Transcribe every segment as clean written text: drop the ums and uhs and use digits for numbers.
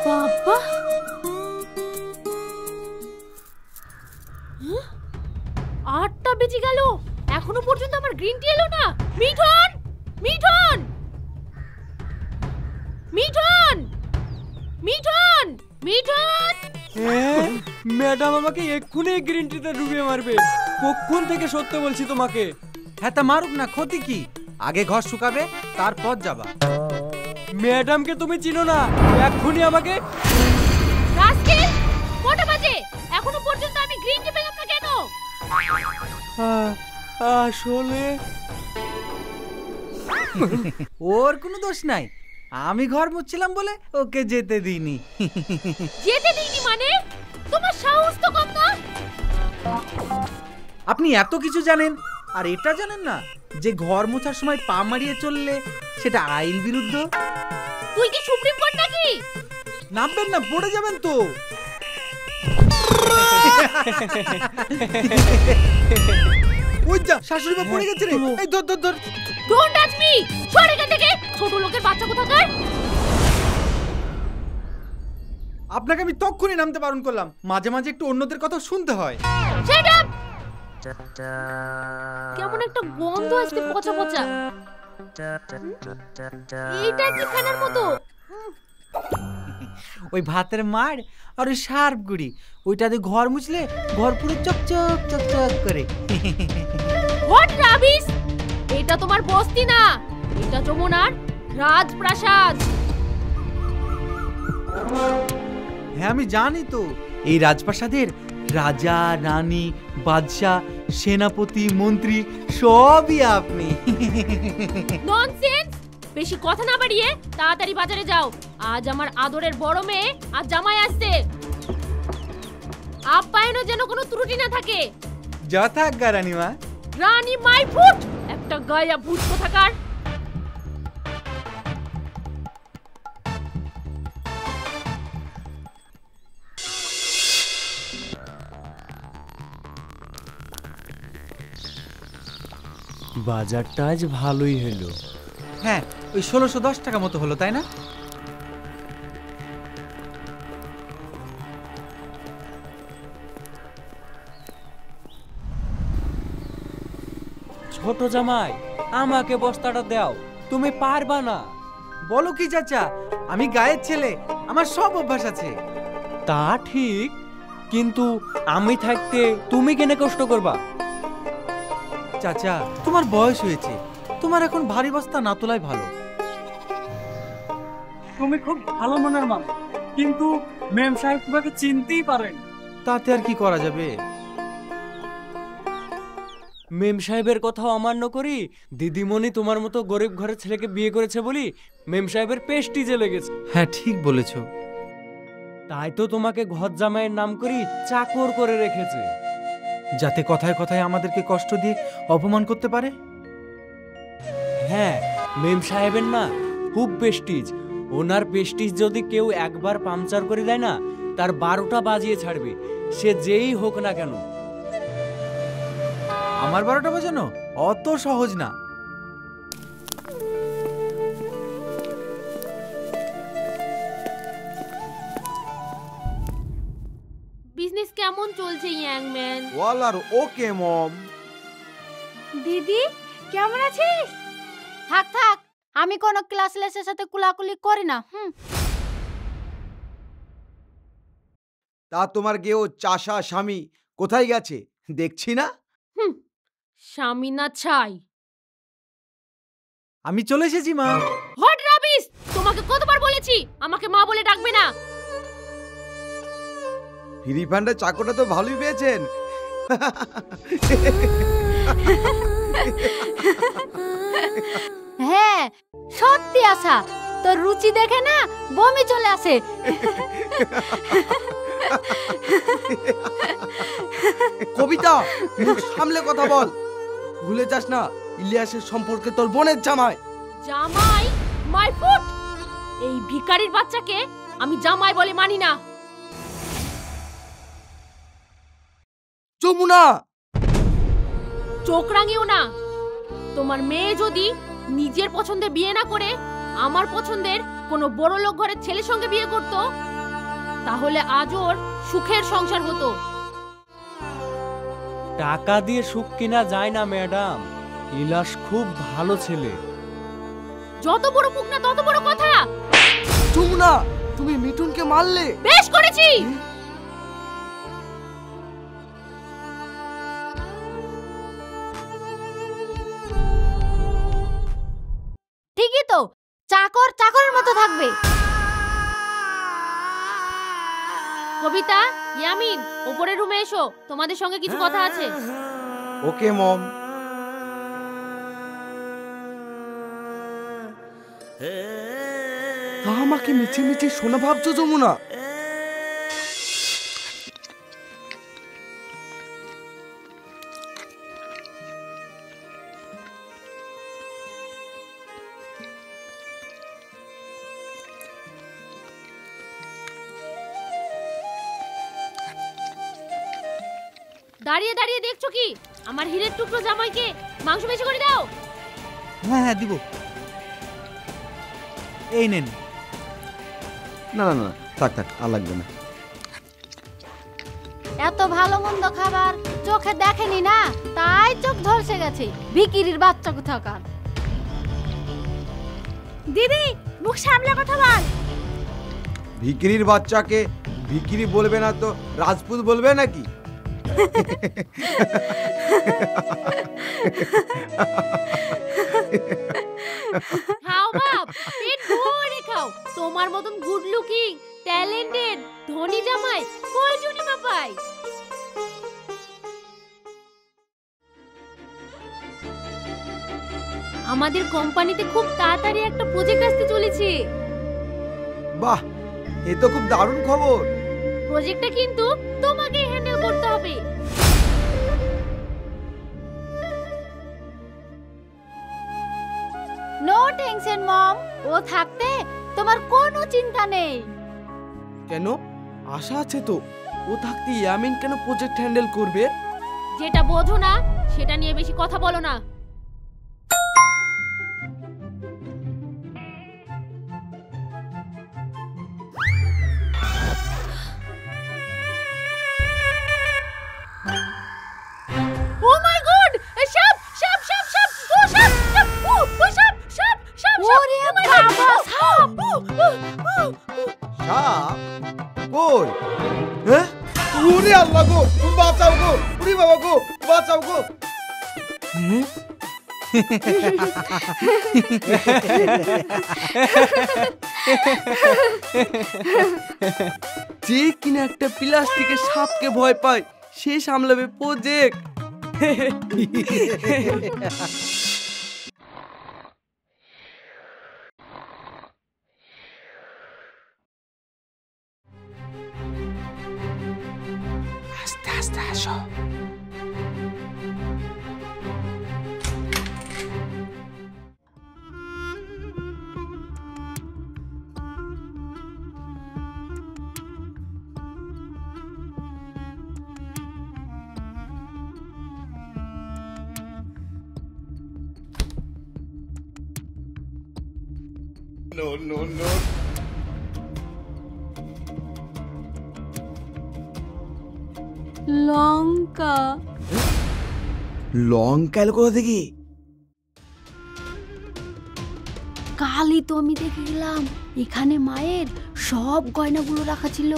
বাবা, 8টা বেজে গেল, এখনো পর্যন্ত আমার গ্রিন টি এলো না। মিঠন, মিঠন, মিঠন, মিঠন, মিঠন। ম্যাডাম আমাকে এক্ষুনি গ্রিন টিতে ডুবিয়ে মারবে। কখন থেকে সত্য বলছি তোমাকে। হ্যাঁ তা মারুক না, ক্ষতি কি? আগে ঘর শুকাবে তারপর যাবা। ম্যাডামকে তুমি চিনো না, এক্ষুনি আমাকে। রাস্কেল, কটা বাজে? এখনো পর্যন্ত আমি গ্রিন টি পেলাম না কেন? আসলে ওর কোনো দোষ নাই, আমি ঘর মুছছিলাম বলে ওকে যেতে দিইনি। যেতে দিইনি মানে? তোমার সাহস তো কম না। আপনি এত কিছু জানেন আর এটা জানেন না যে ঘর মোছার সময় পা মারিয়ে চললে সেটা আইন বিরুদ্ধ। তুই কি সুপ্রিম কোর্ট নাকি? নামবেন না, পড়ে যাবেন তো। ওই যা, শাশুড়ি মা পড়ে গেছে রে। এই ধর ধর ধর। ডোন্ট টাচ মি, সরে এখান থেকে, ছোট লোকের বাচ্চা কোথাকার। আপনাকে আমি তক্ষুনি নামতে বারণ করলাম, মাঝে মাঝে একটু অন্যদের কথা শুনতে হয়। Shut up. কেমন একটা গন্ধ আসছে, পচা পচা। এইটা কি ফ্যানের মতো? ওই ভাতের মাড় আর ওই সার্ফ গুড়ি, ওইটা দিয়ে ঘর মুছলে ঘর পুরো চকচক চকচক করে। What rubbish! এটা তোমার বস্তি না, এটা যমুনার রাজপ্রাসাদ। হ্যাঁ আমি জানি তো, এই রাজপ্রাসাদের রাজা রানী বাদশাহ সেনাপতি মন্ত্রী সবই আপনি। ননসেন্স! বেশি কথা না বাড়িয়ে তাড়াতাড়ি বাজারে যাও, আজ আমার আদরের বড় মেয়ে আর জামাই আসছে। আপ্যায়নও যেন কোনো ত্রুটি না থাকে। যথাজ্ঞা রানীমা। রানী মাই ফুট, একটা গায়া ভূত কোথাকার। বাজারটা আজ ভালোই হলো। হ্যাঁ, ওই 1610 টাকা মতো হলো, তাই না? ছোট জামাই, আমাকে বস্তাটা দাও, তুমি পারবা না। বলো কি চাচা, আমি গায়ের ছেলে, আমার সব অভ্যাস আছে। তা ঠিক, কিন্তু আমি থাকতে তুমি কেন কষ্ট করবা? চাচা তোমার বয়স হয়েছে, তোমার এখন ভারী বস্তা না তোলাই ভালো। তুমি খুব ভালো মনের মানুষ, কিন্তু মেম সাহেব তোমাকে চিনতেই পারেন। তাতে আর কি করা যাবে? মেম সাহেবের কথাও অমান্য করি, দিদিমণি তোমার মতো গরিব ঘরের ছেলেকে বিয়ে করেছে বলি মেম সাহেবের পেস্টিজে লেগেছে। হ্যাঁ ঠিক বলেছো। তাই তো তোমাকে ঘর জামাইয়ের নাম করি চাকর করে রেখেছে, যাতে কথায় কথায় আমাদেরকে কষ্ট দিয়ে অপমান করতে পারে। হ্যাঁ, মেম সাহেবের না খুব পেস্টিজ। ওনার পেস্টিজ যদি কেউ একবার পাংচার করে দেয় না, তার 12টা বাজিয়ে ছাড়বে, সে যেই হোক না কেন। আমার 12টা বাজানো অত সহজ না। বিজনেস কেমন চলছে ইয়াং ম্যান? ওয়াল আর ওকে মম। দিদি কেমন আছিস? থাক থাক, আমি কোনো ক্লাসলেসের সাথে কুলাকুলি করি না। তা তোমার গেও চাষা স্বামী কোথায় গেছে দেখছি না? স্বামী না ছাই। আমি চলে এসেছি মা। What rubbish! তোমাকে কতবার বলেছি আমাকে মা বলে ডাকবে না। ফ্রি ফান্ডে চাকরটা তো ভালোই পেয়েছেন। হ্যাঁ সত্যি আশা, তোর রুচি দেখে না বমি চলে আসে। কবিতা, মুখ সামলে কথা বল। ভুলে যাস না ইলিয়াসের সম্পর্কে তোর বোনের জামাই। জামাই? My foot! এই ভিখারির বাচ্চাকে আমি জামাই বলে মানি না। যমুনা, চোখ রাঙিও না। তোমার মেয়ে যদি নিজের পছন্দে বিয়ে না করে আমার পছন্দের কোনো বড় লোক ঘরের ছেলের সঙ্গে বিয়ে করত, তাহলে আজ ওর সুখের সংসার হতো। টাকা দিয়ে সুখ কিনা যায় না ম্যাডাম। ইলাশ খুব ভালো ছেলে। যত বড় মুখ না তত বড় কথা। যমুনা, তুমি মিঠুনকে মারলে। বেশ করেছি। ঠিকই তো, চাকর চাকরের মতো থাকবে। কবিতা, ইয়ামিন, উপরের রুমে এসো, তোমাদের সঙ্গে কিছু কথা আছে। ওকে মম। আমাকে মিছে মিছে শোনা ভাবছো যমুনা? দাঁড়িয়ে দাঁড়িয়ে দেখছো কি? আমার হীরের টুকরো জামাইকে মাংস বেশি করে দাও। হ্যাঁ হ্যাঁ দিব। এই নেন। না না না, থাক থাক, আর লাগবে না। এত ভালো মন্দ খাবার চোখে দেখেনি না, তাই চোখ ধরছে গেছে। ভিকিরির বাচ্চা কোথাকার। দিদি, মুখ সামলে কথা বল। ভিকিরির বাচ্চাকে ভিকিরি বলবে না তো রাজপুত বলবে নাকি? খাও বাপ, পেট ভরে খাও। তোমার মতন গুড লুকিং, ট্যালেন্টেড, ধনী জামাই কয়জনই বা পায়। আমাদের কোম্পানিতে খুব তাড়াতাড়ি একটা প্রজেক্ট আসতে চলেছে। বাহ, এ তো খুব দারুণ খবর। প্রজেক্টটা কিন্তু তোমাকে হ্যান্ডেল করতে হবে। নো টেনশন মম, ও থাকতে তোমার কোনো চিন্তা নেই। কেন? আশা আছে তো। ও থাকতে ইয়ামিন কেন প্রজেক্ট হ্যান্ডেল করবে? যেটা বোঝো না সেটা নিয়ে বেশি কথা বলো না। ও মাই গড, সাপ সাপ সাপ সাপ, ও সাপ সাপ, ও সাপ সাপ সাপ। ওরে বাবা, সাপ! সাপ কই? হ্যাঁ? ওরে আল্লাহ গো, বাঁচাও গো! ওরে বাবা গো, বাঁচাও গো! যে কিনা একটা প্লাস্টিকের সাপকে ভয় পায়, সে সামলাবে প্রজেক্ট। আস্তে আস্তে আসো। লঙ্কা। লঙ্কা এলো কোথা থেকে? কালই তো আমি দেখে গেলাম, এখানে মায়ের সব গয়নাগুলো রাখা ছিল।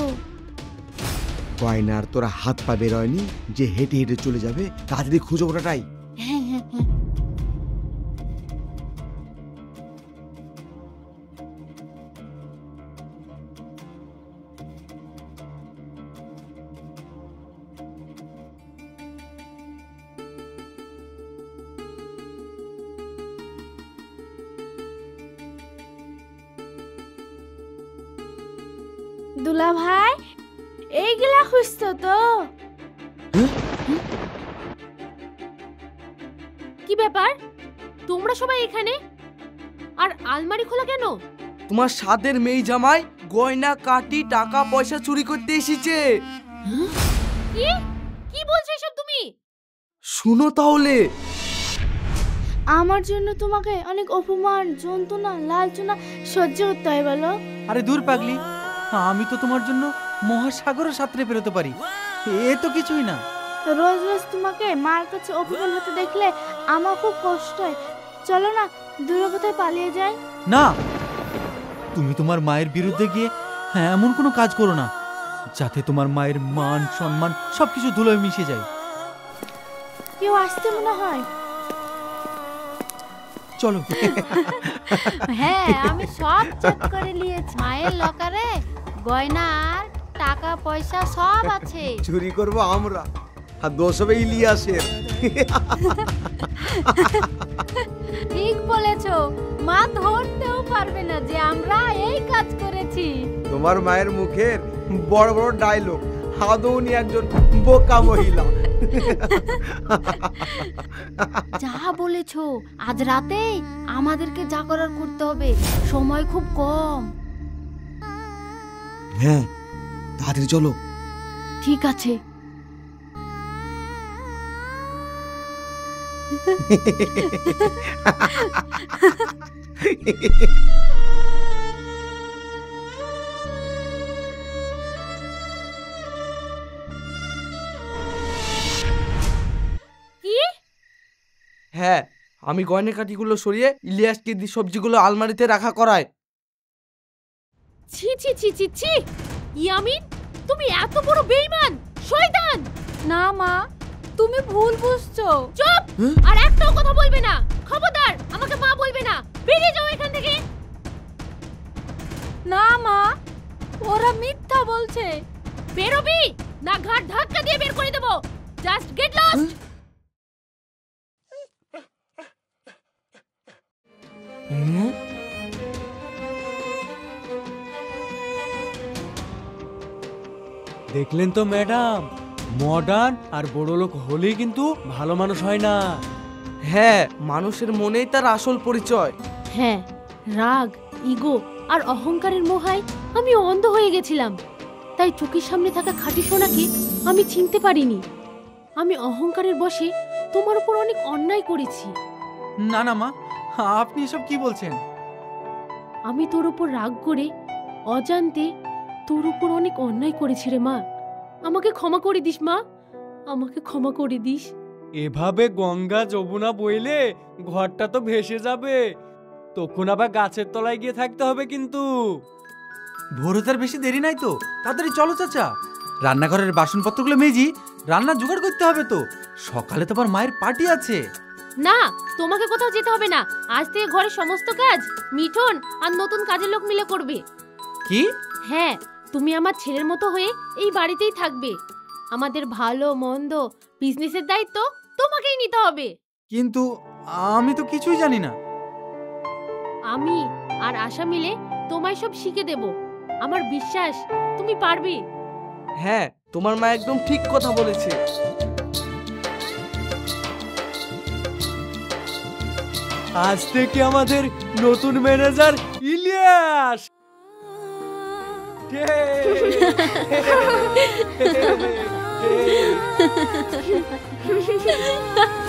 গয়নার তোরা হাত পা বের হয়নি যে হেঁটে হেঁটে চলে যাবে? তাড়াতাড়ি খুঁজো ওটাটাই। হ্যাঁ হ্যাঁ হ্যাঁ। দুলা ভাই, এইগুলা খুঁজছো তো? কি ব্যাপার, তোমরা সবাই এখানে? আর আলমারি খোলা কেন? তোমার সাদের মেয়ে জামাই গয়না কাটি টাকা পয়সা চুরি করতে এসেছে। কি কি বলছো এসব তুমি? শুনো তাহলে। আমার জন্য তোমাকে অনেক অপমান, যন্ত্রণা, লাঞ্ছনা সহ্য করতে হয় বলো? আরে দূর পাগলি, আমি তো তোমার জন্য মহাসাগরের সাঁতরে বেরোতে পারি, এ তো কিছুই না। রোজ রোজ তোমাকে মার কাছে অপমান হতে দেখলে আমার খুব কষ্ট হয়। চলো না দূরে কোথায় পালিয়ে যাই। না, তুমি তোমার মায়ের বিরুদ্ধে গিয়ে এমন কোনো কাজ করো না যাতে তোমার মায়ের মান সম্মান সবকিছু ধুলোয় মিশে যায়। কেউ আসতে মনে হয়। চলো। হ্যাঁ, আমি সব চেক করে নিয়েছি। মায়ের লকারে গয়না আর টাকা পয়সা সব আছে। চুরি করব আমরা, আর দোষ হবে ইলিয়াসের। ঠিক বলেছো, মা ধরতেও পারবে না যে আমরা এই কাজ করেছি। তোমার মায়ের মুখের বড় বড় ডায়লগ, আদৌ উনি একজন বোকা মহিলা। যা বলেছো, আজ রাতেই আমাদেরকে যা করার করতে হবে, সময় খুব কম। হ্যাঁ, তাড়াতাড়ি চলো। ঠিক আছে। কি? হ্যাঁ, আমি গয়না কাঠিগুলো সরিয়ে ইলিয়াসকে দিয়ে সবজিগুলো আলমারিতে রাখা করায়। ছি ছি ছি ছি ছি, ইয়ামিন তুমি এত বড় বেঈমান, শয়তান! না মা, তুমি ভুল বুঝছো। চুপ! আর একটাও কথা বলবে না, খবরদার আমাকে মা বলবে না। বেরিয়ে যাও এখান থেকে। না মা, ওরা মিথ্যা বলছে। বেরোবি না ঘাট ধাক্কা দিয়ে বের করে দেবো। Just get lost. দেখলেন তো ম্যাডাম, মডার্ন আর বড় লোক হলেই কিন্তু ভালো মানুষ হয় না। হ্যাঁ, মানুষের মনেই তার আসল পরিচয়। হ্যাঁ, রাগ, ইগো আর অহংকারের মোহায় আমি অন্ধ হয়ে গেছিলাম। তাই চোখের সামনে থাকা খাঁটি সোনাকে আমি চিনতে পারিনি। আমি অহংকারের বশে তোমার উপর অনেক অন্যায় করেছি। না না মা, আপনি এসব কি বলছেন? আমি তোর উপর রাগ করে অজান্তে তোর উপর অনেক অন্যায় করেছি রে মা। আমাকে ক্ষমা করে দিস মা, আমাকে ক্ষমা করে দিস। এভাবে গঙ্গা যমুনা বইলে ঘরটা তো ভেসে যাবে, তখন আবার গাছের তলায় গিয়ে থাকতে হবে কিন্তু। ভোর হতে আর বেশি দেরি নাই তো, তাড়াতাড়ি চলো চাচা। রান্নাঘরের বাসনপত্রগুলো মেজি, রান্না জোগাড় করতে হবে তো, সকালে তো আবার মায়ের পার্টি আছে। না, তোমাকে কোথাও যেতে হবে না। আজ থেকে ঘরের সমস্ত কাজ মিঠুন আর নতুন কাজের লোক মিলে করবে। কি? হ্যাঁ, তুমি আমার ছেলের মতো হয়ে এই বাড়িতেই থাকবে। আমাদের ভালো মন্দ বিজনেসের দায়িত্ব তোমাকেই নিতে হবে। কিন্তু আমি তো কিছুই জানি না। আমি আর আশা মিলে তোমায় সব শিখে দেব। আমার বিশ্বাস তুমি পারবে। হ্যাঁ, তোমার মা একদম ঠিক কথা বলেছে। আজ থেকে আমাদের নতুন manager Ilyas. Ha ha ha ha!